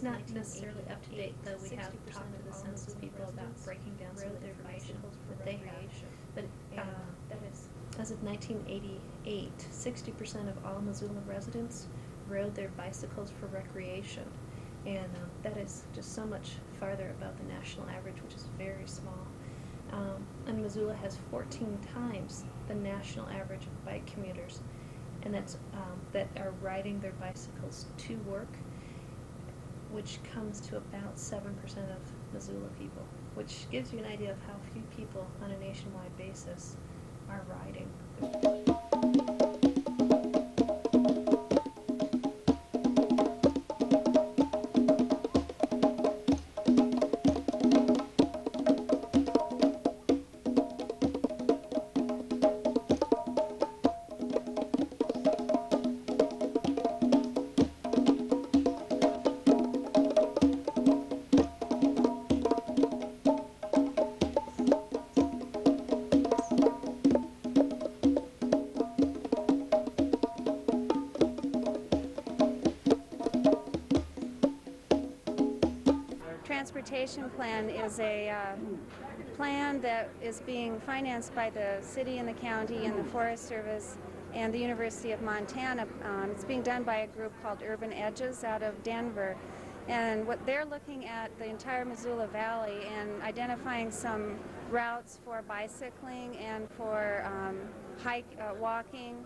not necessarily up to date, though. We have talked to the census people about breaking down some of the information that they have. But as of 1988, 60% of all Missoula residents rode their bicycles for recreation. And that is just so much farther above the national average, which is very small. And Missoula has 14 times the national average of bike commuters, and that's that are riding their bicycles to work, which comes to about 7% of Missoula people, which gives you an idea of how few people on a nationwide basis are riding. Transportation plan is a plan that is being financed by the city and the county and the Forest Service and the University of Montana. It's being done by a group called Urban Edges out of Denver. And what they're looking at the entire Missoula Valley and identifying some routes for bicycling and for walking,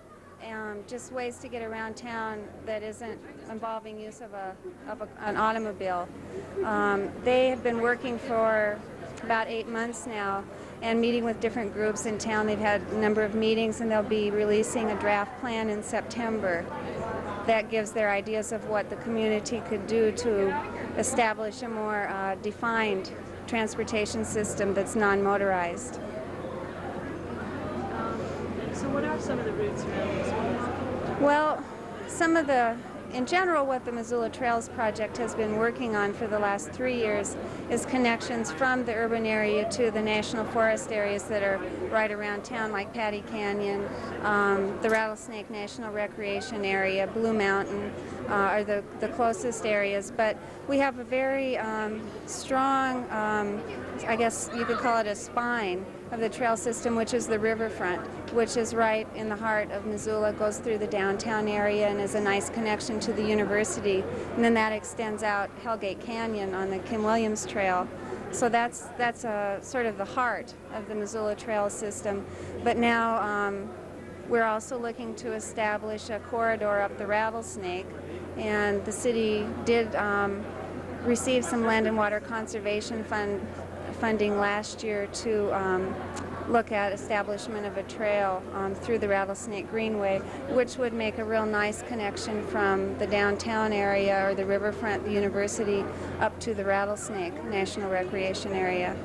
just ways to get around town that isn't involving use of an automobile. They have been working for about 8 months now and meeting with different groups in town. They've had a number of meetings, and they'll be releasing a draft plan in September that gives their ideas of what the community could do to establish a more defined transportation system that's non-motorized. So what are some of the routes around Missoula? Well, in general, what the Missoula Trails Project has been working on for the last 3 years is connections from the urban area to the national forest areas that are right around town, like Patty Canyon, the Rattlesnake National Recreation Area, Blue Mountain are the closest areas. But we have a very strong, I guess you could call it a spine of the trail system, which is the riverfront, which is right in the heart of Missoula, goes through the downtown area and is a nice connection to the university. And then that extends out Hellgate Canyon on the Kim Williams Trail. So that's sort of the heart of the Missoula Trail system. But now we're also looking to establish a corridor up the Rattlesnake, and the city did receive some land and water conservation funding last year to look at establishment of a trail through the Rattlesnake Greenway, which would make a real nice connection from the downtown area or the riverfront, the university, up to the Rattlesnake National Recreation Area.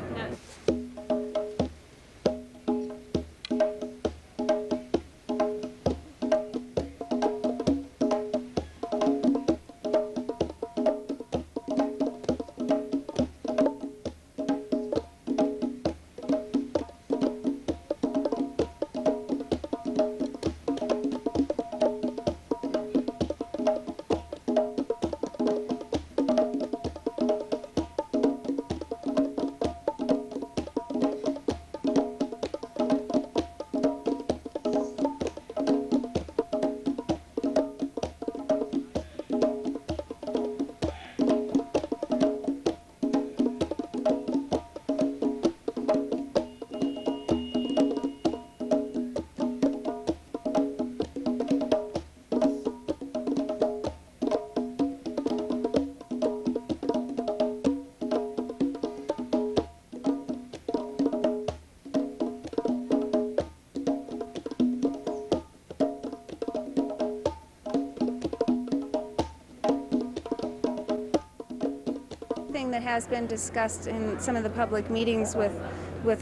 That has been discussed in some of the public meetings with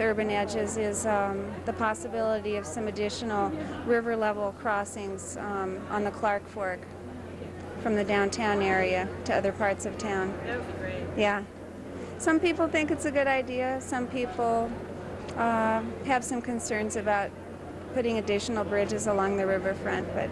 Urban Edges is the possibility of some additional river level crossings on the Clark Fork from the downtown area to other parts of town. That would be great. Yeah. Some people think it's a good idea. Some people have some concerns about putting additional bridges along the riverfront, but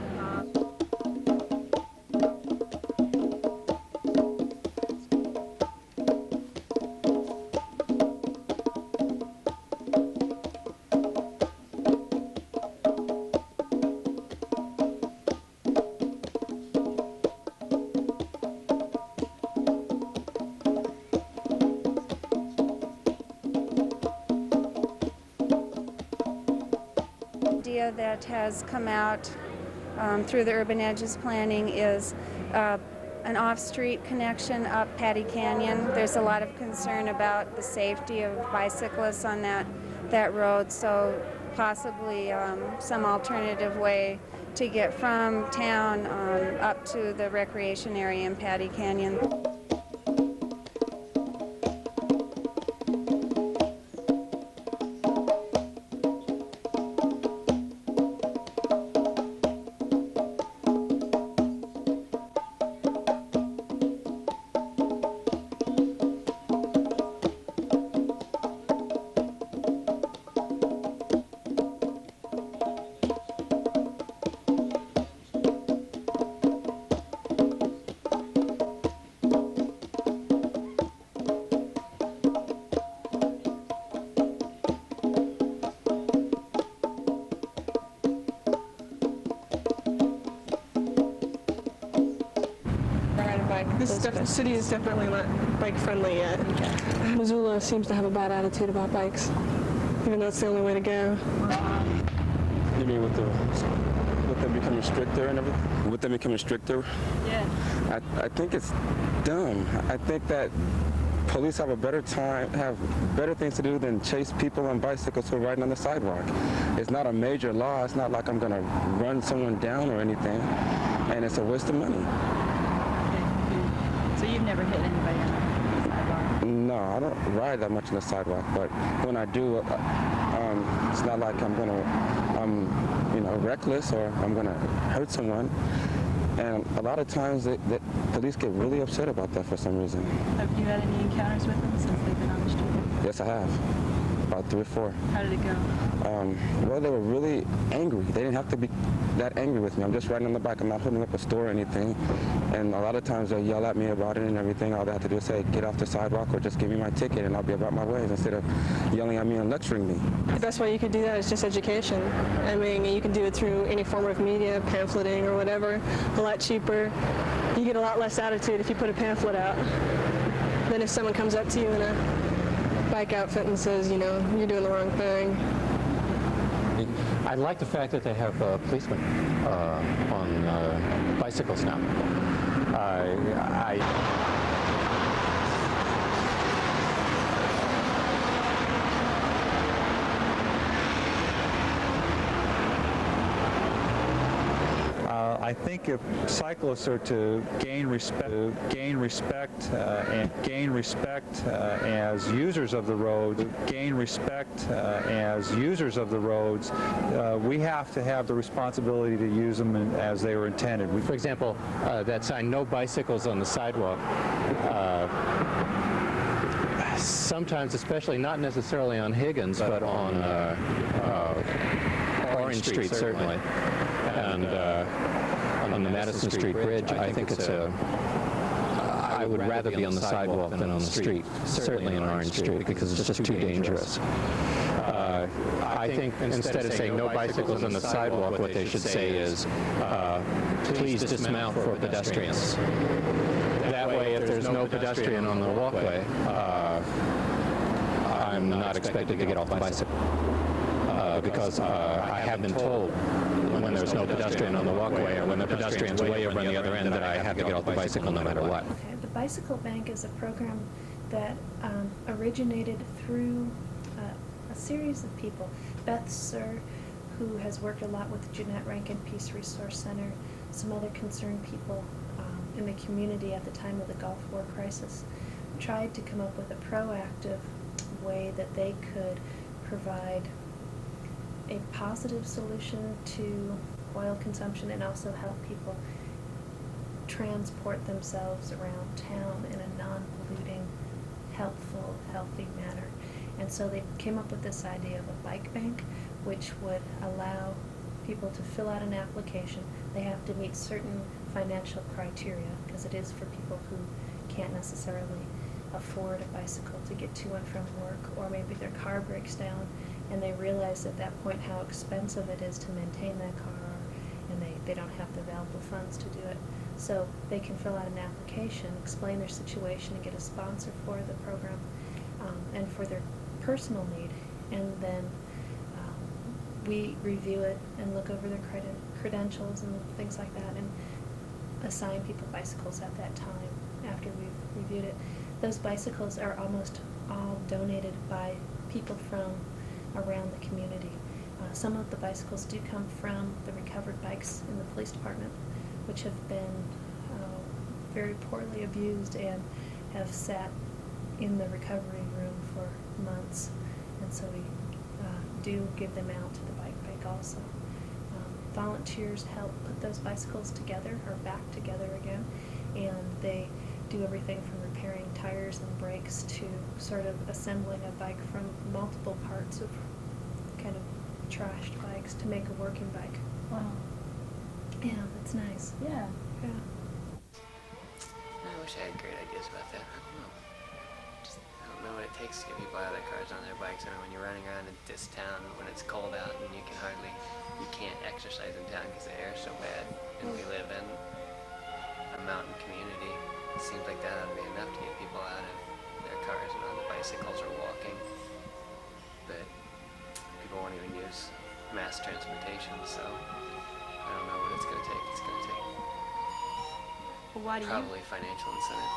idea that has come out through the Urban Edges planning is an off-street connection up Patty Canyon. There's a lot of concern about the safety of bicyclists on that road, so possibly some alternative way to get from town up to the recreation area in Patty Canyon. The city is definitely not bike-friendly yet. Missoula seems to have a bad attitude about bikes, even though it's the only way to go. You mean with them becoming stricter and everything? With them becoming stricter? Yeah. I think it's dumb. I think that police have better things to do than chase people on bicycles who are riding on the sidewalk. It's not a major law. It's not like I'm going to run someone down or anything, and it's a waste of money. So you've never hit anybody on the sidewalk? No, I don't ride that much on the sidewalk, but when I do, it's not like I'm reckless or I'm gonna hurt someone. And a lot of times, the police get really upset about that for some reason. Have you had any encounters with them since they've been on the street? Yes, I have. About 3 or 4. How did it go? Well, they were really angry. They didn't have to be that angry with me. I'm just riding on the bike. I'm not holding up a store or anything. And a lot of times they'll yell at me about it and everything. All they have to do is say, get off the sidewalk or just give me my ticket and I'll be about my ways instead of yelling at me and lecturing me. The best way you could do that is just education. I mean, you can do it through any form of media, pamphleting or whatever, a lot cheaper. You get a lot less attitude if you put a pamphlet out than if someone comes up to you in a bike outfit and says, you're doing the wrong thing. I like the fact that they have policemen on bicycles now. I think if cyclists are to gain respect as users of the road, we have to have the responsibility to use them as they were intended. For example, that sign, no bicycles on the sidewalk. Sometimes, especially not necessarily on Higgins, but on Orange Street, certainly. And on the Madison Street Bridge, I think it's I would rather be on the sidewalk than on the street, certainly in Orange Street, because it's just too dangerous. I think instead of saying no bicycles on the sidewalk, what they should say is, please dismount for pedestrians. That way, if there's no pedestrian on the walkway, I'm not expected to get off the bicycle. Because I have been told when there's no pedestrian on the walkway or when the pedestrian's way over on the other end that I have to get off the bicycle no matter what. Okay, the Bicycle Bank is a program that originated through a series of people. Beth Sir, who has worked a lot with Jeanette Rankin Peace Resource Center, some other concerned people in the community at the time of the Gulf War crisis, tried to come up with a proactive way that they could provide a positive solution to oil consumption and also help people transport themselves around town in a non-polluting, helpful, healthy manner. And so they came up with this idea of a bike bank, which would allow people to fill out an application. They have to meet certain financial criteria, because it is for people who can't necessarily afford a bicycle to get to and from work, or maybe their car breaks down and they realize at that point how expensive it is to maintain that car, and they don't have the available funds to do it. So they can fill out an application, explain their situation, and get a sponsor for the program and for their personal need. And then we review it and look over their credentials and things like that, and assign people bicycles at that time after we've reviewed it. Those bicycles are almost all donated by people from around the community. Some of the bicycles do come from the recovered bikes in the police department, which have been very poorly abused and have sat in the recovery room for months. And so we do give them out to the bike bank also. Volunteers help put those bicycles together, or back together again, and they do everything from repairing tires and brakes to sort of assembling a bike from multiple parts of kind of trashed bikes to make a working bike. Wow. Yeah, that's nice. Yeah. Yeah. I wish I had great ideas about that. I don't know. I don't know what it takes to get people out of their cars on their bikes. I mean, when you're running around in this town when it's cold out and you can't exercise in town because the air is so bad, and we live in a mountain community. It seems like that ought to be enough to get people out of their cars and on the bicycles or walking. But people won't even use mass transportation, so I don't know what it's going to take. It's going to take Well, why do probably financial incentive.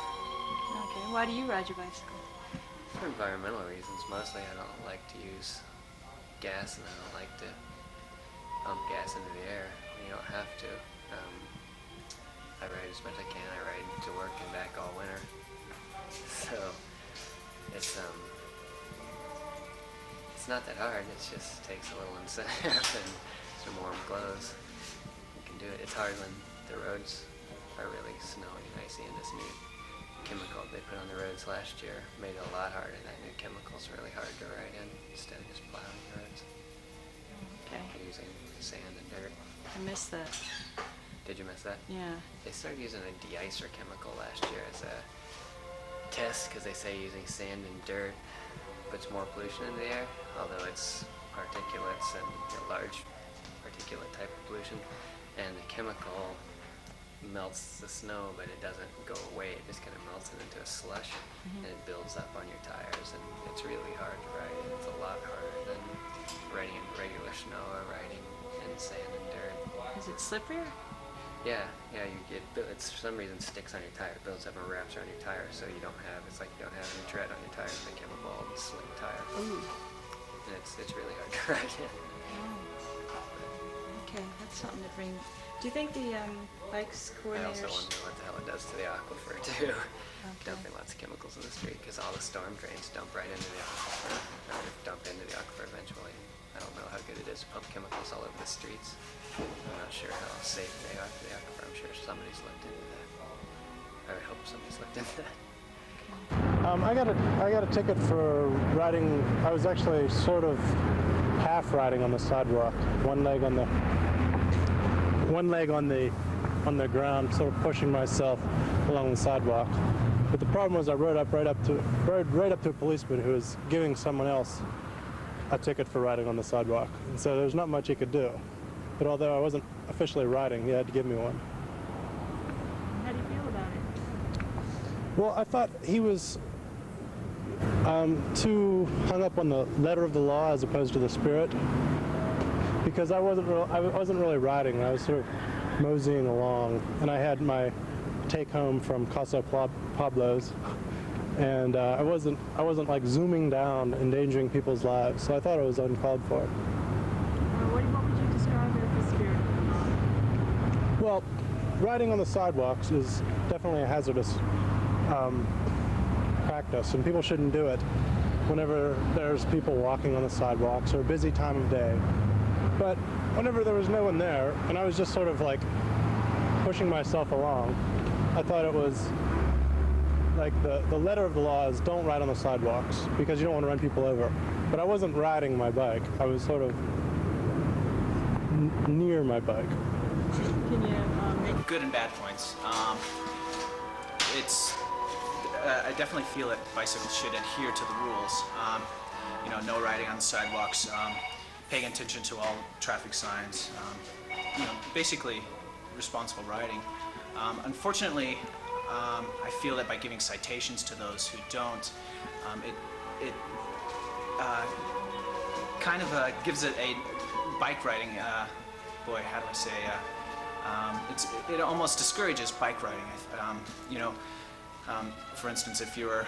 Okay. Why do you ride your bicycle? For environmental reasons, mostly. I don't like to use gas, and I don't like to pump gas into the air. You don't have to. I ride as much as I can. I ride to work and back all winter. So it's not that hard. It just takes a little incentive and some warm clothes. You can do it. It's hard when the roads are really snowy and icy, and this new chemical they put on the roads last year made it a lot harder. That new chemical's really hard to ride in instead of just plowing the roads. Okay. Using sand and dirt. I missed that. Did you miss that? Yeah. They started using a de-icer chemical last year as a test because they say using sand and dirt puts more pollution in the air, although it's particulates and large particulate type of pollution, and the chemical melts the snow, but it doesn't go away. It just kind of melts it into a slush, and it builds up on your tires, and it's really hard to ride. It's a lot harder than riding in regular snow or riding in sand and dirt. Is it slipperier? Yeah, it's for some reason sticks on your tire, it builds up and wraps around your tire, so it's like you don't have any tread on your tire, it's like you have a bald, slim tire. Ooh. And it's really hard to ride in. Okay, that's something to bring. Do you think the bikes I coordinators? also wonder what the hell it does to the aquifer too. Okay. Dumping lots of chemicals in the street because all the storm drains dump right into the aquifer, or dump into the aquifer eventually. I don't know how good it is to pump chemicals all over the streets. I'm not sure how safe they are for the aquifer. I'm sure somebody's looked into that. I would hope somebody's looked into that. I got a ticket for riding. I was actually sort of half riding on the sidewalk, one leg on the ground, sort of pushing myself along the sidewalk. But the problem was I rode right up to a policeman who was giving someone else a ticket for riding on the sidewalk, and so there's not much he could do. But although I wasn't officially riding, he had to give me one. How do you feel about it? Well, I thought he was too hung up on the letter of the law as opposed to the spirit, because I wasn't really riding. I was sort of moseying along, and I had my take home from Casa Pablo's, and I wasn't like zooming down, endangering people's lives. So I thought it was uncalled for. What would you describe as the spirit of the law? Well, riding on the sidewalks is definitely a hazardous practice, and people shouldn't do it whenever there's people walking on the sidewalks or a busy time of day. But whenever there was no one there, and I was just sort of like pushing myself along, I thought it was like the letter of the law is don't ride on the sidewalks because you don't want to run people over. But I wasn't riding my bike. I was sort of near my bike. Can you make good and bad points. I definitely feel that bicycles should adhere to the rules. No riding on the sidewalks, paying attention to all traffic signs. Basically responsible riding. Unfortunately, I feel that by giving citations to those who don't, it kind of gives it a bike riding, boy, how do I say, it almost discourages bike riding. You know, for instance, if you're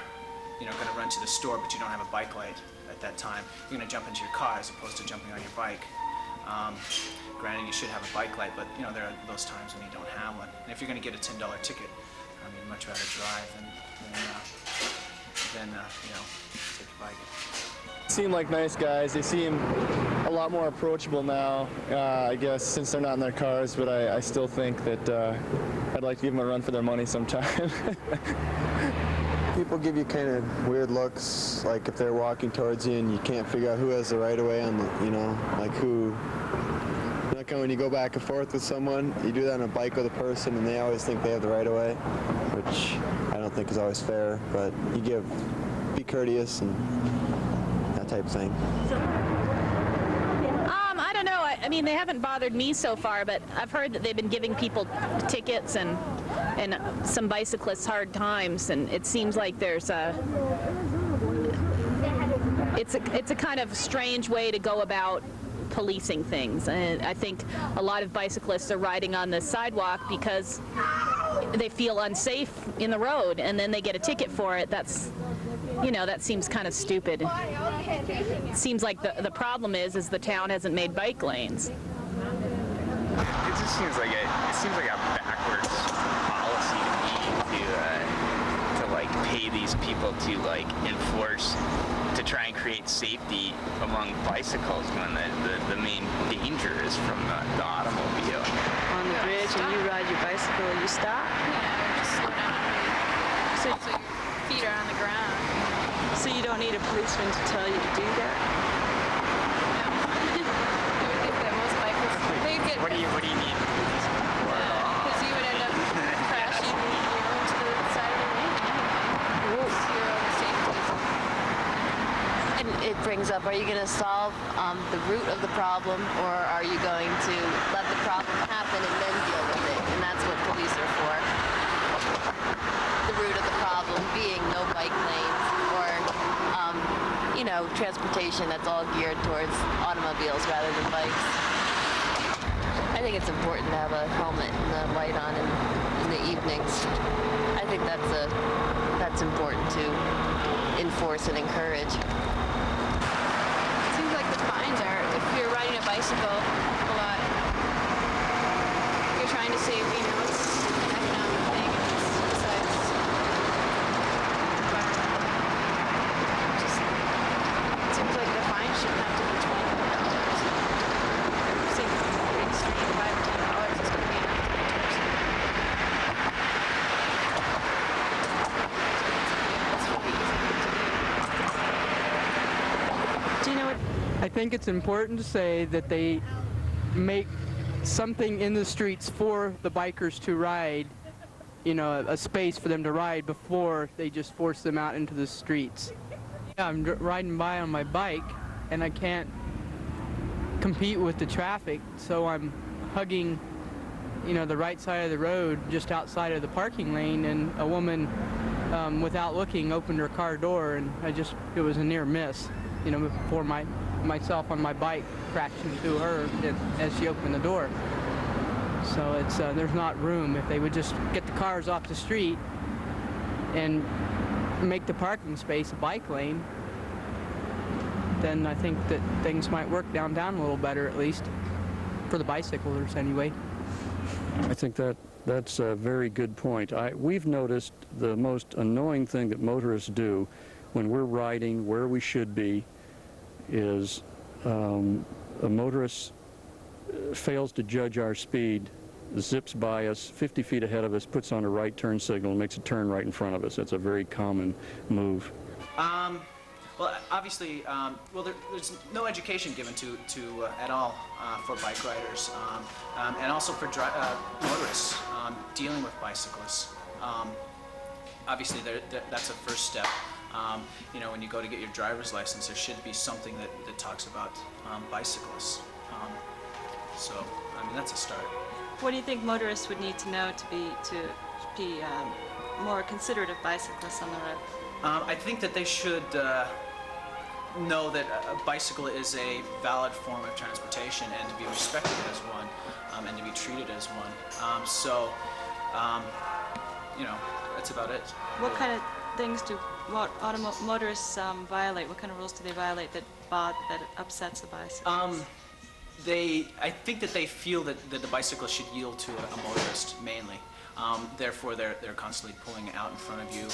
going to run to the store but you don't have a bike light at that time, you're going to jump into your car as opposed to jumping on your bike. Granted, you should have a bike light, but there are those times when you don't have one. And if you're going to get a $10 ticket, you'd much rather drive than take your bike. Seem like nice guys. They seem a lot more approachable now, I guess, since they're not in their cars, but I still think that I'd like to give them a run for their money sometime. People give you kind of weird looks, like if they're walking towards you and you can't figure out who has the right of way on the, like who. Like when you go back and forth with someone, you do that on a bike with a person and they always think they have the right of way, which I don't think is always fair, but be courteous and that type of thing. I don't know. I mean, they haven't bothered me so far, but I've heard that they've been giving people tickets and some bicyclists hard times, and it seems like there's it's a kind of strange way to go about policing things. And I think a lot of bicyclists are riding on the sidewalk because they feel unsafe in the road, and then they get a ticket for it. That seems kind of stupid. It seems like the problem is the town hasn't made bike lanes. It just seems like a backwards policy to me to like pay these people to like enforce, to try and create safety among bicycles when the main danger is from the automobile. On the bridge and you ride your bicycle, you stop? Yeah, just slow down. So your feet are on the ground. So you don't need a policeman to tell you to do that? No. I would think that most bikers, they'd get... What do you need? Because you would end up crashing into the side of the lane anyway. Your own safety. And it brings up, are you going to solve the root of the problem, or are you going to let the problem happen and then deal with it? And that's what police are for. The root of the problem being no bike lanes, or transportation that's all geared towards automobiles rather than bikes. I think it's important to have a helmet and a light on in the evenings. I think that's important to enforce and encourage. It seems like the fines are, if you're riding a bicycle a lot, you're trying to save, it's an economic thing, besides it seems like the fine shouldn't have to be $25. It seems pretty extreme. $5 or $10 is going to be enough to deter Do you know what? I think it's important to say that they make something in the streets for the bikers to ride, a space for them to ride before they just force them out into the streets. Yeah, I'm riding by on my bike and I can't compete with the traffic, so I'm hugging, the right side of the road just outside of the parking lane, and a woman, without looking, opened her car door, and it was a near miss, before myself on my bike crashed into her as she opened the door. So there's not room. If they would just get the cars off the street and make the parking space a bike lane, then I think that things might work downtown a little better, at least for the bicyclers anyway. I think that's a very good point. We've noticed the most annoying thing that motorists do when we're riding where we should be is a motorist fails to judge our speed, zips by us 50 feet ahead of us, puts on a right turn signal, and makes a turn right in front of us. That's a very common move. Well, obviously, there's no education given to at all for bike riders, and also for motorists dealing with bicyclists. Obviously, that's a first step. When you go to get your driver's license, there should be something that talks about bicyclists. That's a start. What do you think motorists would need to know to be more considerate of bicyclists on the road? I think that they should know that a bicycle is a valid form of transportation and to be respected as one, and to be treated as one. You know, that's about it. What kind of things do motorists violate? What kind of rules do they violate that upsets the bicyclist? I think that they feel that the bicycle should yield to a motorist mainly. Therefore, they're constantly pulling out in front of you,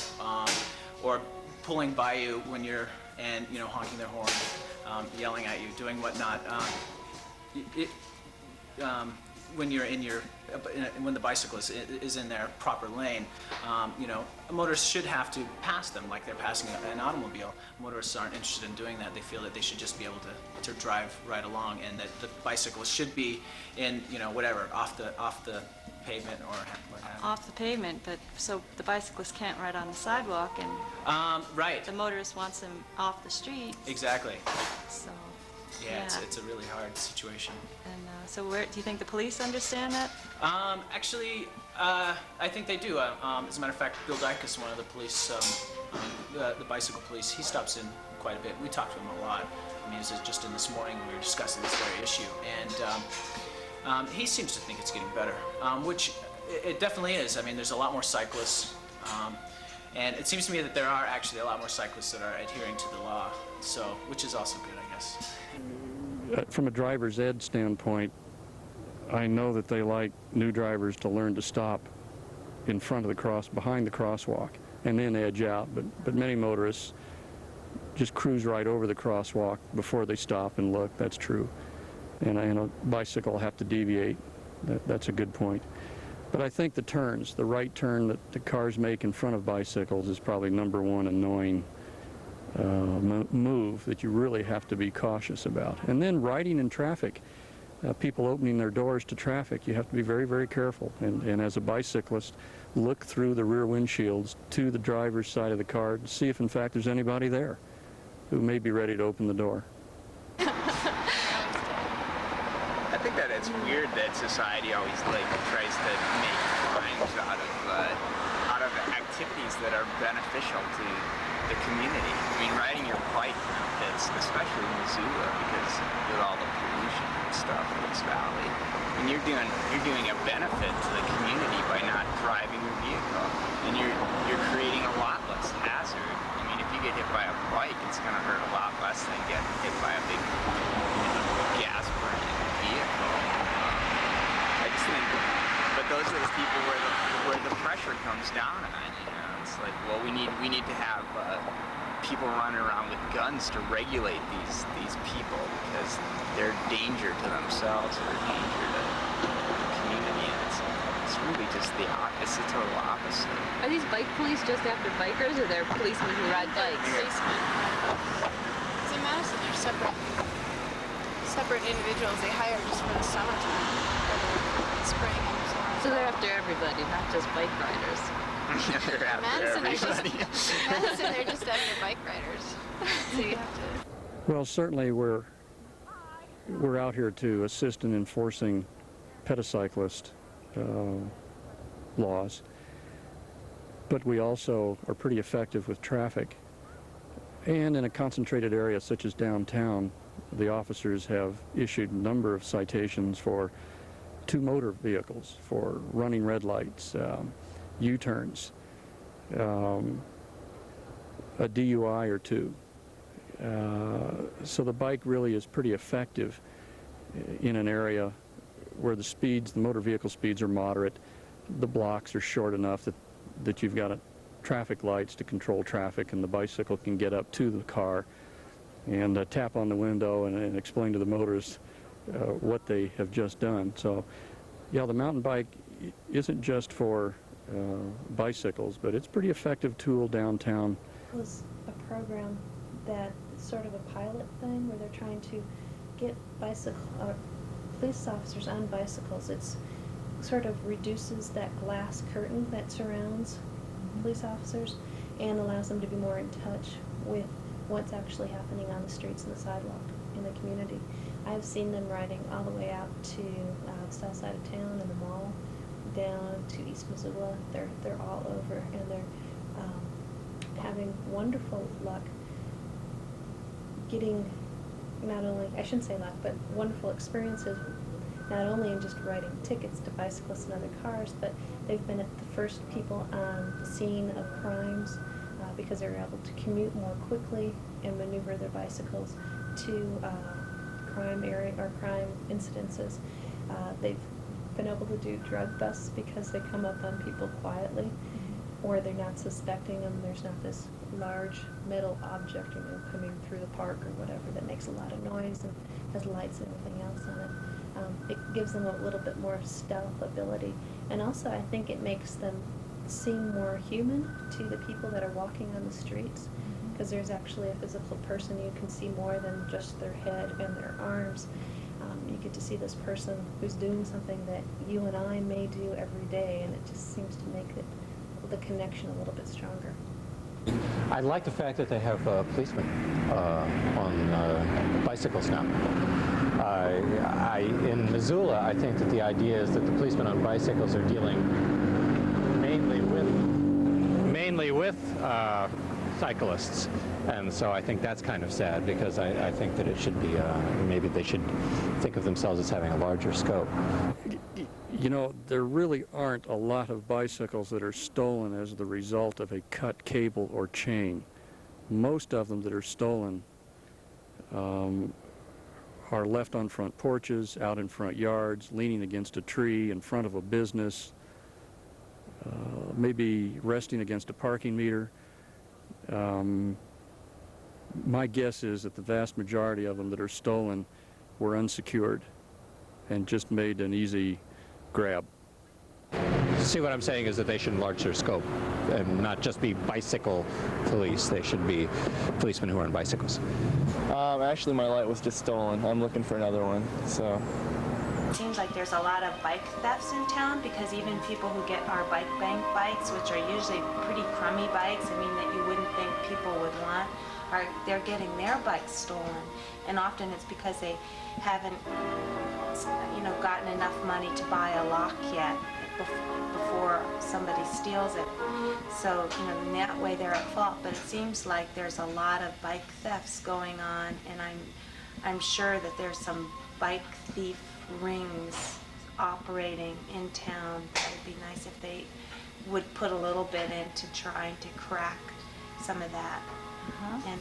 or pulling by you when you're, and you know, honking their horn, yelling at you, doing whatnot. When you're when the bicyclist is in their proper lane, you know, a motorist should have to pass them like they're passing an automobile. Motorists aren't interested in doing that. They feel that they should just be able to drive right along, and that the bicyclist should be in, you know, whatever, off the pavement or what have you. Off the pavement, but so the bicyclist can't ride on the sidewalk, and right. The motorist wants him off the street. Exactly. So. Yeah, it's a really hard situation. And so where do you think the police understand that? Actually, I think they do. As a matter of fact, Bill Dykus, one of the police, the bicycle police, he stops in quite a bit. We talk to him a lot. I mean, it was just in this morning we were discussing this very issue, and he seems to think it's getting better, which it definitely is. I mean, there's a lot more cyclists, and it seems to me that there are actually a lot more cyclists that are adhering to the law, so which is also good, I guess. From a driver's ed standpoint, I know that they like new drivers to learn to stop in front of the behind the crosswalk, and then edge out. But many motorists just cruise right over the crosswalk before they stop and look. That's true. And a bicycle will have to deviate. That's a good point. But I think the turns, the right turn that the cars make in front of bicycles is probably number one annoying move that you really have to be cautious about. And then riding in traffic, people opening their doors to traffic, you have to be very, very careful. And as a bicyclist, look through the rear windshields to the driver's side of the car to see if in fact there's anybody there who may be ready to open the door. I think that it's weird that society always tries to make crimes out of activities that are beneficial to the community. I mean, riding your bike benefits, especially in Missoula, because with all the pollution and stuff in this valley, and you're doing a benefit to the community by not driving your vehicle, and you're creating a lot less hazard. I mean, if you get hit by a bike, it's going to hurt a lot less than getting hit by a big gas-burning vehicle. I just think, but those are the people where the pressure comes down on. It's like, well, we need to have people running around with guns to regulate these people because they're a danger to themselves or a danger to the community, and it's really just the opposite, total opposite. Are these bike police just after bikers, or they're policemen who ride bikes? Policemen. Because in Madison, they're separate individuals they hire just for the summertime, spring and summer. So they're after everybody, not just bike riders. Madison, they're just after bike riders. So you have to. Well, certainly we're out here to assist in enforcing petacyclist laws, but we also are pretty effective with traffic. And in a concentrated area such as downtown, the officers have issued a number of citations for 2 motor vehicles, for running red lights, U-turns, a DUI or 2. So the bike really is pretty effective in an area where the motor vehicle speeds are moderate, the blocks are short enough that you've got traffic lights to control traffic, and the bicycle can get up to the car and tap on the window and explain to the motorists what they have just done. So, yeah, the mountain bike isn't just for bicycles, but it's a pretty effective tool downtown. It was a program that is sort of a pilot thing where they're trying to get police officers on bicycles. It's sort of reduces that glass curtain that surrounds police officers and allows them to be more in touch with what's actually happening on the streets and the sidewalk in the community. I've seen them riding all the way out to the south side of town and the mall, down to East Missoula. They're all over, and they're having wonderful luck. getting not only, I shouldn't say luck, but wonderful experiences, not only in just writing tickets to bicyclists and other cars, but they've been the first people on the scene of crimes because they're able to commute more quickly and maneuver their bicycles to crime area or crime incidences. They've been able to do drug busts because they come up on people quietly, or they're not suspecting them. There's not this large metal object, coming through the park or whatever that makes a lot of noise and has lights and everything else on it. It gives them a little bit more stealth ability, and also I think it makes them seem more human to the people that are walking on the streets, because there's actually a physical person. You can see more than just their head and their arms. You get to see this person who's doing something that you and I may do every day, and it just seems to make the connection a little bit stronger. I like the fact that they have policemen on bicycles now. In Missoula, I think that the idea is that the policemen on bicycles are dealing mainly with cyclists, and so I think that's kind of sad, because I think that it should be maybe they should think of themselves as having a larger scope. You know, there really aren't a lot of bicycles that are stolen as the result of a cut cable or chain. Most of them that are stolen are left on front porches, out in front yards, leaning against a tree in front of a business, maybe resting against a parking meter. My guess is that the vast majority of them that are stolen were unsecured and just made an easy grab. See, what I'm saying is that they should enlarge their scope and not just be bicycle police. They should be policemen who are on bicycles. Actually, my light was just stolen. I'm looking for another one, so. It seems like there's a lot of bike thefts in town, because even people who get our bike bank bikes, which are usually pretty crummy bikes, I mean, that you wouldn't think people would want, they're getting their bikes stolen. And often it's because they haven't, gotten enough money to buy a lock yet before somebody steals it. So, in that way they're at fault. But it seems like there's a lot of bike thefts going on, and I'm sure that there's some bike thief rings operating in town. It would be nice if they would put a little bit into trying to crack some of that. And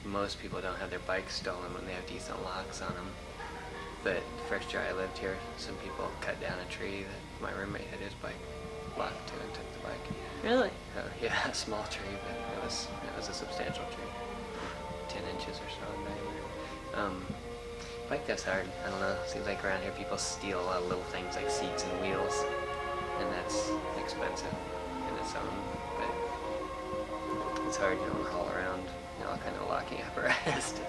most people don't have their bikes stolen when they have decent locks on them. But the first year I lived here, some people cut down a tree that my roommate had his bike locked to and took the bike. Really? Oh, yeah, a small tree, but it was a substantial tree. 10 inches or so in diameter. Bike thefts hard. I don't know. Seems like around here people steal a lot of little things like seats and wheels, and that's expensive in its own. But it's hard, to haul around, all kind of locking apparatus to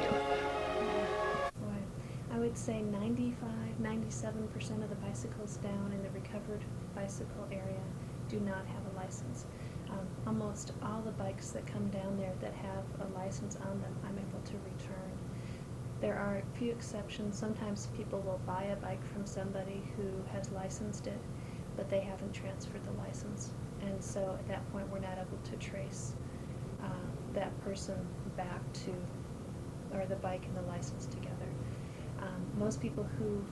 deal with that. I would say 97% of the bicycles down in the recovered bicycle area do not have a license. Almost all the bikes that come down there that have a license on them, I'm able to return. There are a few exceptions. Sometimes people will buy a bike from somebody who has licensed it, but they haven't transferred the license. And so at that point, we're not able to trace that person back to, or the bike and the license together. Most people who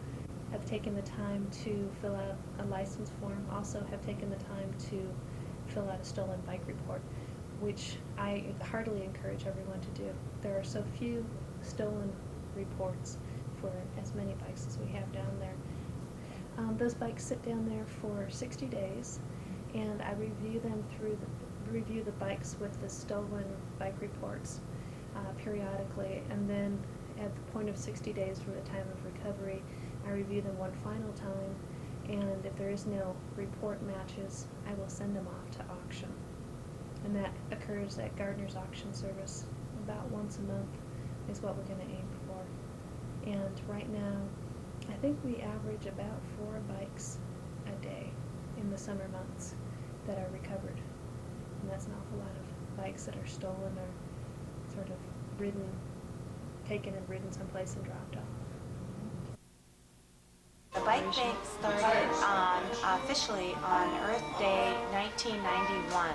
have taken the time to fill out a license form also have taken the time to fill out a stolen bike report, which I heartily encourage everyone to do. There are so few stolen reports for as many bikes as we have down there. Those bikes sit down there for 60 days, and I review them review the bikes with the stolen bike reports periodically, and then at the point of 60 days from the time of recovery, I review them one final time, and if there is no report matches, I will send them off to auction. And that occurs at Gardner's Auction Service about once a month is what we're going to aim for. And right now, I think we average about 4 bikes a day in the summer months that are recovered. And that's an awful lot of bikes that are stolen or sort of taken and ridden someplace and dropped off. The bike bank started officially on Earth Day 1991.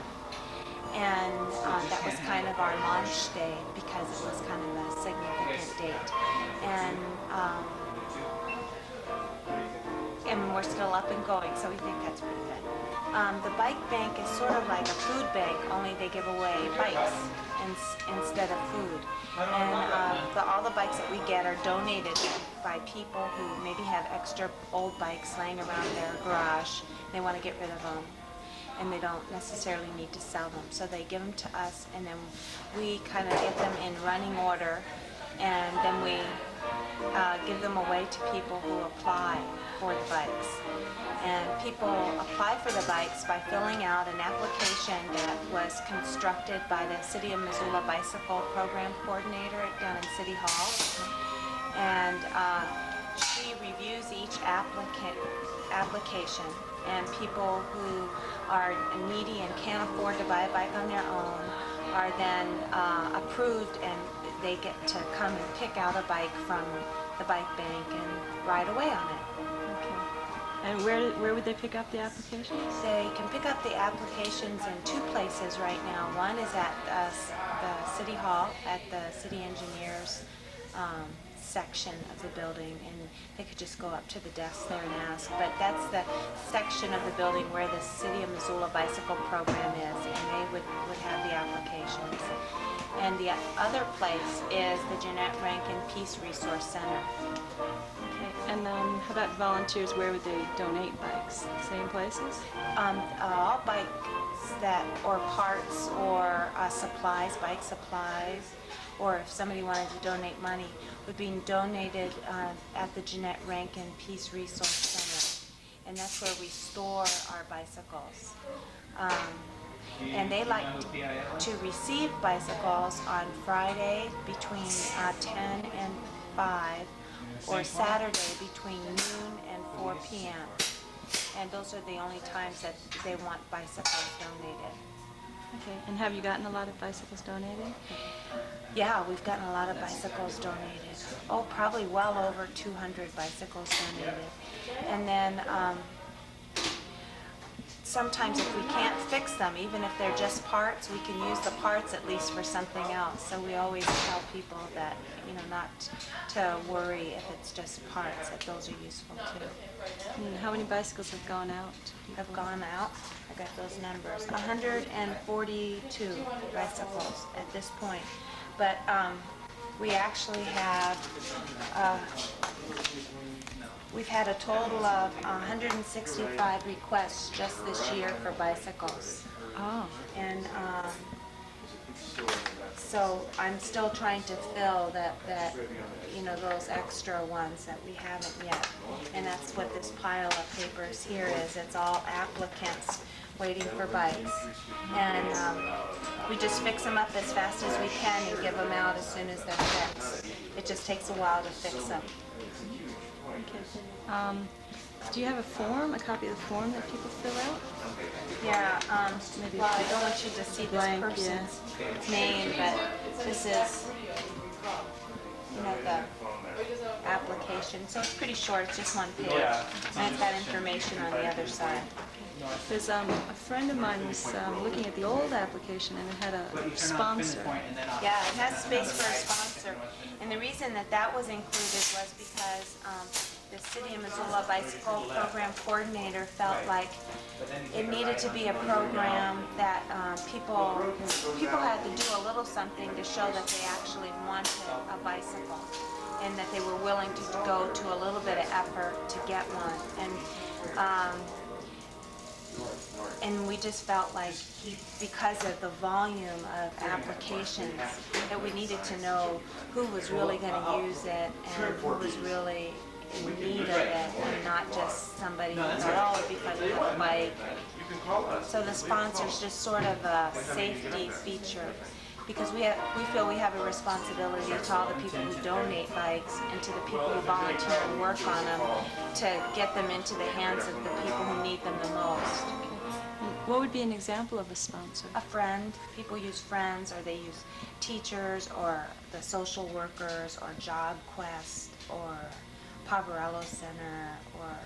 And that was kind kind of our launch day because it was kind of a significant date. And we're still up and going, so we think that's pretty good. The bike bank is sort of like a food bank, only they give away bikes instead of food. And all the bikes that we get are donated by people who maybe have extra old bikes laying around their garage. They want to get rid of them, and they don't necessarily need to sell them. So they give them to us, and then we kind of get them in running order, and then we give them away to people who apply for the bikes. And people apply for the bikes by filling out an application that was constructed by the City of Missoula Bicycle Program Coordinator down in City Hall. And she reviews each application, and people who are needy and can't afford to buy a bike on their own are then approved, and they get to come and pick out a bike from the bike bank and ride away on it. And where would they pick up the applications? They can pick up the applications in two places right now. One is at the City Hall, at the City Engineers section of the building, and they could just go up to the desk there and ask. But that's the section of the building where the City of Missoula Bicycle Program is, and they would have the applications. And the other place is the Jeanette Rankin Peace Resource Center. And how about volunteers? Where would they donate bikes? Same places? All bikes or parts or supplies, bike supplies, or if somebody wanted to donate money, would be donated at the Jeanette Rankin Peace Resource Center. And that's where we store our bicycles. And they like to receive bicycles on Friday between 10 and 5, or Saturday between noon and 4 p.m. And those are the only times that they want bicycles donated. Okay, and have you gotten a lot of bicycles donated? Yeah, we've gotten a lot of bicycles donated. Oh, probably well over 200 bicycles donated. And then sometimes if we can't fix them, even if they're just parts, we can use the parts at least for something else. So we always tell people that, not to worry if it's just parts, that those are useful too. And how many bicycles have gone out? Have gone out? I got those numbers. 142 bicycles at this point. But we actually have we've had a total of 165 requests just this year for bicycles. Oh. And so I'm still trying to fill that those extra ones that we haven't yet. And that's what this pile of papers here is. It's all applicants waiting for bikes. And we just fix them up as fast as we can and give them out as soon as they're fixed. It just takes a while to fix them. Okay. Do you have a copy of the form that people fill out? Yeah, well, I don't want you to see this person's name, but this is, the application. So it's pretty short, it's just one page. And it's got information on the other side. There's a friend of mine was looking at the old application, and it had a sponsor. Yeah, it has space for a sponsor. And the reason that was included was because the City of Missoula Bicycle Program Coordinator felt like it needed to be a program that people had to do a little something to show that they actually wanted a bicycle, and that they were willing to go to a little bit of effort to get one. And we just felt like because of the volume of applications, that we needed to know who was really going to use it and who was really in need of it, and not just somebody who thought, oh, because we have a bike. So the sponsor's just sort of a safety feature, because we feel we have a responsibility to all the people who donate bikes and to the people who volunteer and work on them to get them into the hands of the people who need them the most. What would be an example of a sponsor? A friend. People use friends, or they use teachers, or the social workers, or Job Quest, or Poverello Center, or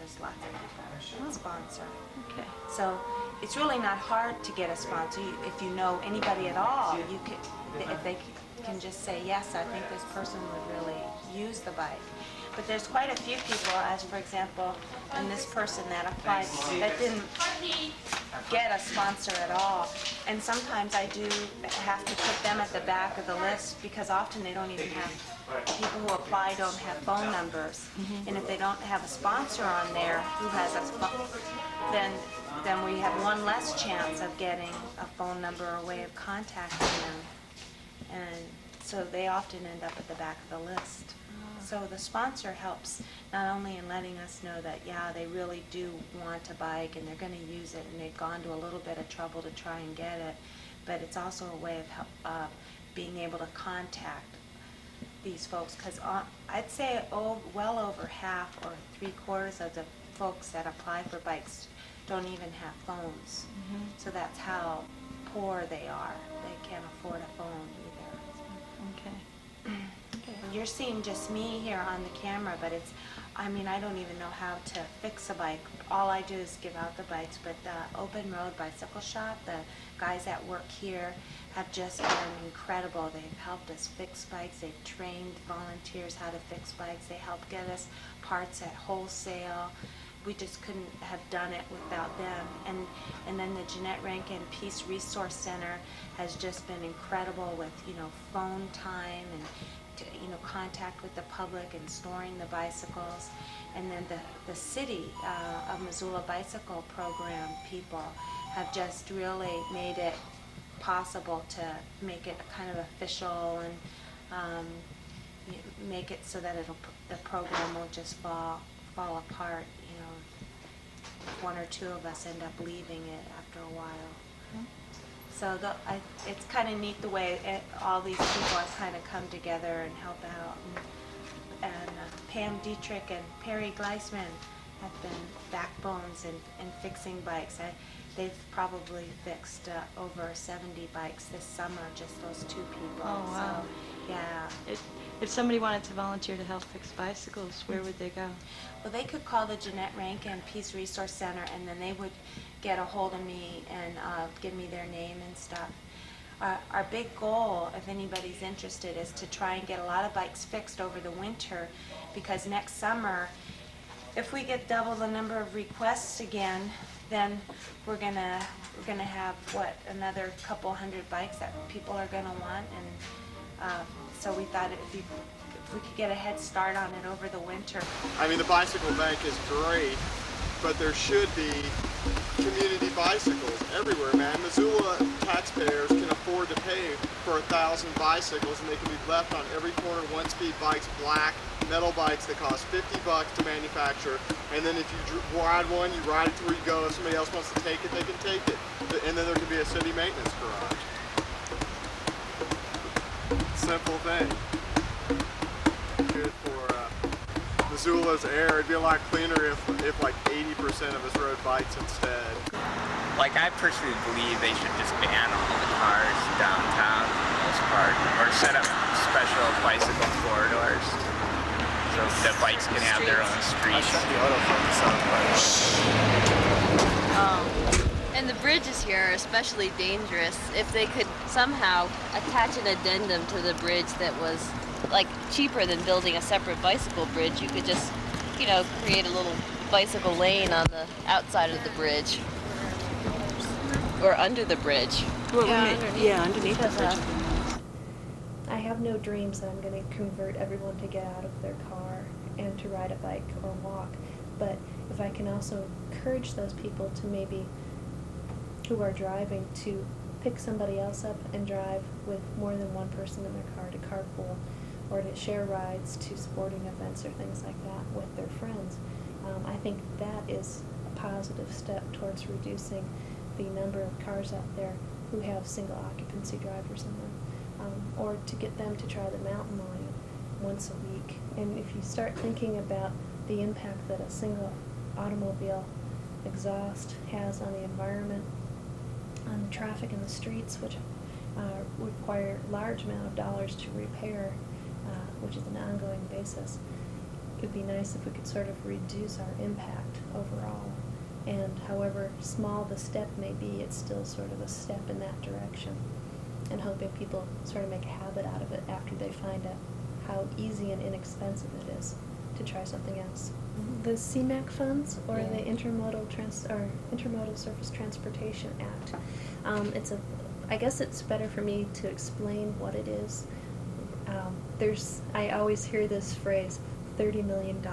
there's lots of people that sponsor. Okay. So it's really not hard to get a sponsor. If you know anybody at all, you could, if they can just say, yes, I think this person would really use the bike. But there's quite a few people, as for example, and this person that applied, that didn't get a sponsor at all. And sometimes I do have to put them at the back of the list because often they don't even have, people who apply don't have phone numbers. And if they don't have a sponsor on there who has a sponsor, then we have one less chance of getting a phone number or a way of contacting them. And so they often end up at the back of the list. So the sponsor helps not only in letting us know that, yeah, they really do want a bike and they're going to use it and they've gone to a little bit of trouble to try and get it, but it's also a way of being able to contact these folks, because I'd say well over half or 3/4 of the folks that apply for bikes don't even have phones. So that's how poor they are. They can't afford a phone either. Okay. You're seeing just me here on the camera, but it's, I mean, I don't even know how to fix a bike. All I do is give out the bikes, but the Open Road Bicycle Shop, the guys that work here have just been incredible. They've helped us fix bikes. They've trained volunteers how to fix bikes. They help get us parts at wholesale. We just couldn't have done it without them. And then the Jeanette Rankin Peace Resource Center has just been incredible with, you know, phone time and, you know, contact with the public and storing the bicycles. And then the city of Missoula Bicycle Program people have just really made it possible to make it kind of official and make it so that the program won't just fall apart. You know, if one or two of us end up leaving it after a while. So it's kind of neat the way all these people have kind of come together and help out. And Pam Dietrich and Perry Gleisman have been backbones in fixing bikes. They've probably fixed over 70 bikes this summer, just those two people. Oh, wow. So, yeah. If somebody wanted to volunteer to help fix bicycles, where would they go? Well, they could call the Jeanette Rankin Peace Resource Center, and then they would get a hold of me and give me their name and stuff. Our big goal, if anybody's interested, is to try and get a lot of bikes fixed over the winter, because next summer, if we get double the number of requests again, then we're gonna have another couple hundred bikes that people are gonna want, and so we thought if we could get a head start on it over the winter. I mean, the bicycle bank is great, but there should be community bicycles everywhere, man. Missoula taxpayers can afford to pay for 1,000 bicycles, and they can be left on every corner. One-speed bikes, black metal bikes that cost $50 to manufacture, and then if you ride one, you ride it to where you go. If somebody else wants to take it, they can take it, and then there can be a city maintenance garage. Simple thing. Good for Missoula's air. It'd be a lot cleaner if like 80% of us rode bikes instead. Like, I personally believe they should just ban all the cars downtown for the most part, or set up special bicycle corridors so the bikes can have their own streets. And the bridges here are especially dangerous. If they could somehow attach an addendum to the bridge that was like cheaper than building a separate bicycle bridge, you could just, you know, create a little bicycle lane on the outside of the bridge. Or under the bridge. Underneath the bridge. I have no dreams that I'm going to convert everyone to get out of their car and to ride a bike or walk. But if I can also encourage those people to maybe, who are driving, to pick somebody else up and drive with more than one person in their car, to carpool, or to share rides to sporting events or things like that with their friends. I think that is a positive step towards reducing the number of cars out there who have single occupancy drivers in them, or to get them to try the mountain lion once a week. And if you start thinking about the impact that a single automobile exhaust has on the environment, on the traffic in the streets, which require large amount of dollars to repair, which is an ongoing basis, it'd be nice if we could sort of reduce our impact overall. And however small the step may be, it's still sort of a step in that direction. And hoping people sort of make a habit out of it after they find out how easy and inexpensive it is to try something else. The CMAQ funds, or the Intermodal Surface Transportation Act, I guess it's better for me to explain what it is. I always hear this phrase, $30 million,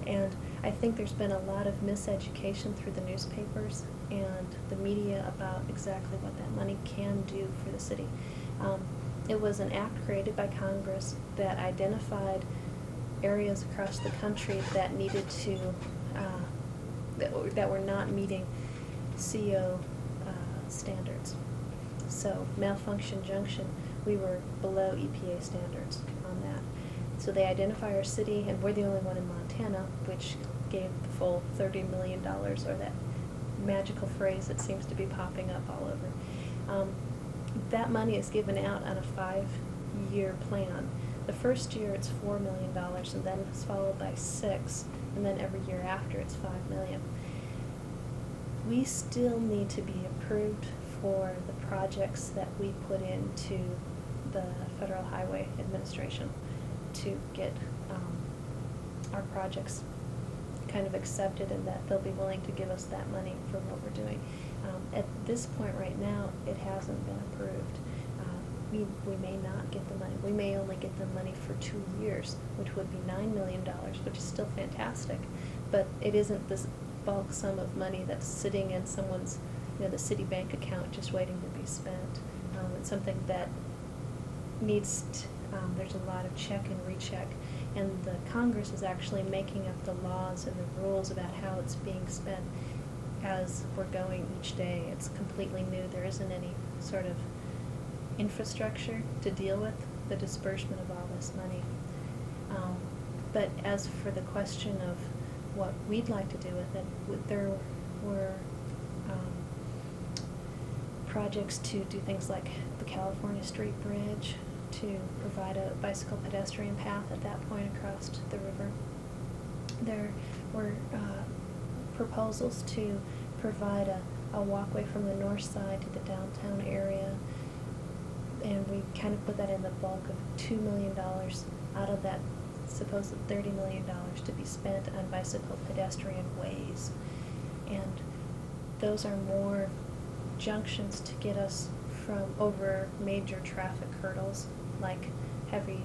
and I think there's been a lot of miseducation through the newspapers and the media about exactly what that money can do for the city. It was an act created by Congress that identified areas across the country that needed to, that were not meeting CO standards. So Malfunction Junction, we were below EPA standards on that. So they identify our city, and we're the only one in Montana, which gave the full $30 million, or that magical phrase that seems to be popping up all over. That money is given out on a 5-year plan. The first year it's $4 million, and then it's followed by 6, and then every year after it's $5 million. We still need to be approved for the projects that we put into the Federal Highway Administration to get our projects kind of accepted, and that they'll be willing to give us that money for what we're doing. At this point right now, it hasn't been approved. We may not get the money. We may only get the money for 2 years, which would be $9 million, which is still fantastic, but it isn't this bulk sum of money that's sitting in someone's, the city bank account just waiting to be spent. It's something that needs there's a lot of check and recheck, and the Congress is actually making up the laws and the rules about how it's being spent as we're going each day. It's completely new. There isn't any sort of infrastructure to deal with the disbursement of all this money. But as for the question of what we'd like to do with it, there were projects to do things like the California Street Bridge, to provide a bicycle pedestrian path at that point across the river. There were proposals to provide a walkway from the north side to the downtown area, and we kind of put that in the bulk of $2 million out of that supposed $30 million to be spent on bicycle pedestrian ways. And those are more junctions to get us from over major traffic hurdles like heavy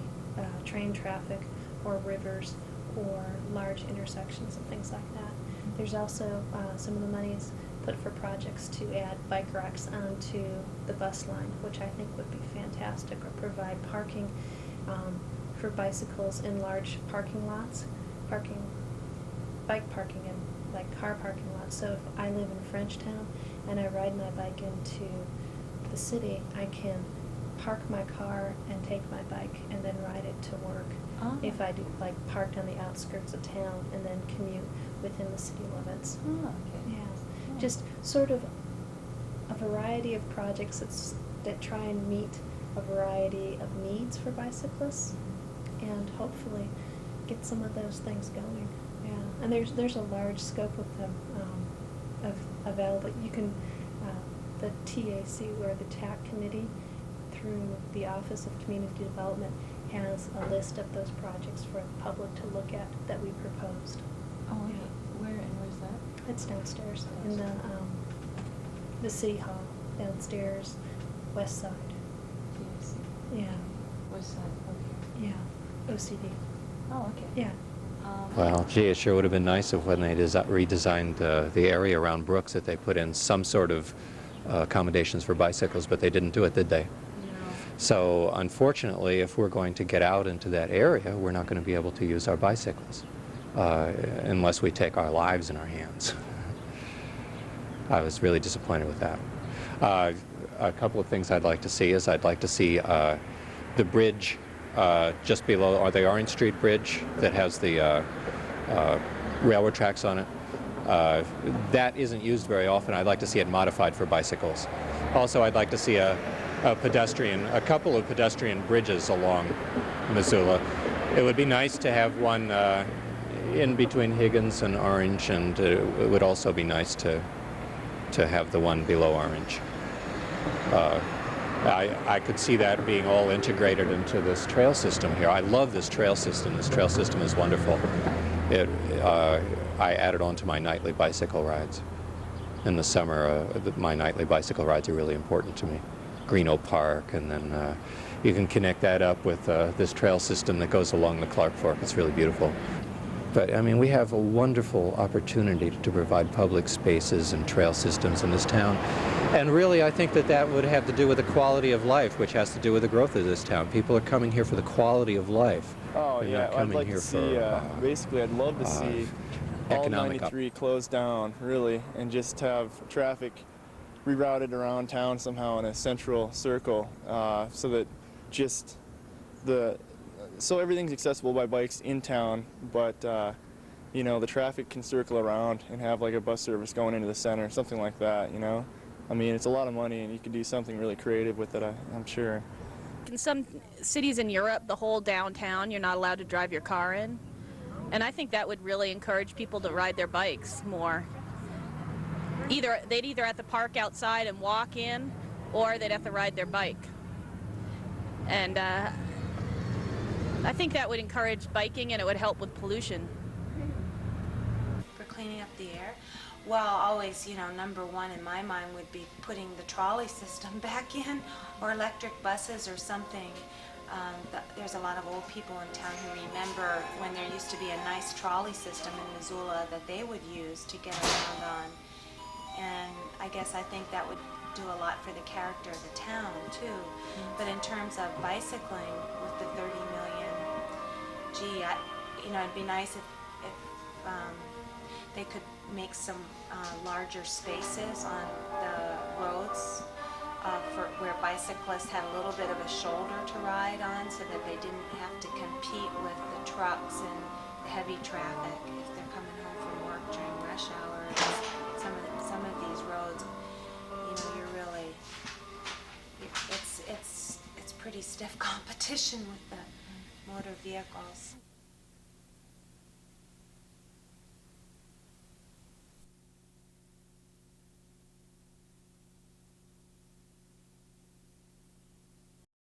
train traffic or rivers or large intersections and things like that. There's also some of the money is put for projects to add bike racks onto the bus line, which I think would be fantastic, or provide parking for bicycles in large parking lots, bike parking in like car parking lots. So if I live in Frenchtown and I ride my bike into the city, I can park my car and take my bike and then ride it to work. Oh. If I do like parked on the outskirts of town and then commute within the city limits. Oh, okay. Yeah. Oh. Just sort of a variety of projects that try and meet a variety of needs for bicyclists, and hopefully get some of those things going. Yeah, and there's a large scope of them available. You can the TAC, or the TAC committee, through the Office of Community Development, has a list of those projects for the public to look at that we proposed. Oh, okay. Yeah. Where's that? It's downstairs in the city hall, downstairs, west side. TAC. Yeah. West side, okay. Yeah. OCD. Oh, okay. Yeah. Well, gee, it sure would have been nice if when they redesigned the area around Brooks that they put in some sort of accommodations for bicycles, but they didn't do it, did they? No. So unfortunately, if we're going to get out into that area, we're not going to be able to use our bicycles unless we take our lives in our hands. I was really disappointed with that. A couple of things I'd like to see is I'd like to see the bridge just below, or the Orange Street Bridge that has the railroad tracks on it. That isn't used very often. I'd like to see it modified for bicycles. Also, I'd like to see a couple of pedestrian bridges along Missoula. It would be nice to have one in between Higgins and Orange, and it would also be nice to have the one below Orange. I could see that being all integrated into this trail system here. I love this trail system. This trail system is wonderful. I add it on to my nightly bicycle rides. In the summer, my nightly bicycle rides are really important to me. Greeno Park, and then you can connect that up with this trail system that goes along the Clark Fork. It's really beautiful. But I mean, we have a wonderful opportunity to provide public spaces and trail systems in this town. And really, I think that would have to do with the quality of life, which has to do with the growth of this town. People are coming here for the quality of life. Oh, They're yeah, not I'd coming like here to see, basically, I'd love to see all economic 93 closed down, really, and just have traffic rerouted around town somehow in a central circle, so that just so everything's accessible by bikes in town, but you know, the traffic can circle around and have like a bus service going into the center, something like that, you know? I mean, it's a lot of money, and you could do something really creative with it, I'm sure. In some cities in Europe, the whole downtown, you're not allowed to drive your car in. And I think that would really encourage people to ride their bikes more. They'd either have to park outside and walk in, or they'd have to ride their bike. And I think that would encourage biking, and it would help with pollution. For cleaning up the air? Well, always, you know, number one in my mind would be putting the trolley system back in, or electric buses or something. There's a lot of old people in town who remember when there used to be a nice trolley system in Missoula that they would use to get around on. And I guess I think that would do a lot for the character of the town, too. But in terms of bicycling with the 30 million, gee, you know, it'd be nice if they could make some larger spaces on the roads for where bicyclists had a little bit of a shoulder to ride on, so that they didn't have to compete with the trucks and heavy traffic if they're coming home from work during rush hours. Some of these roads, you know, you're really, it's pretty stiff competition with the motor vehicles.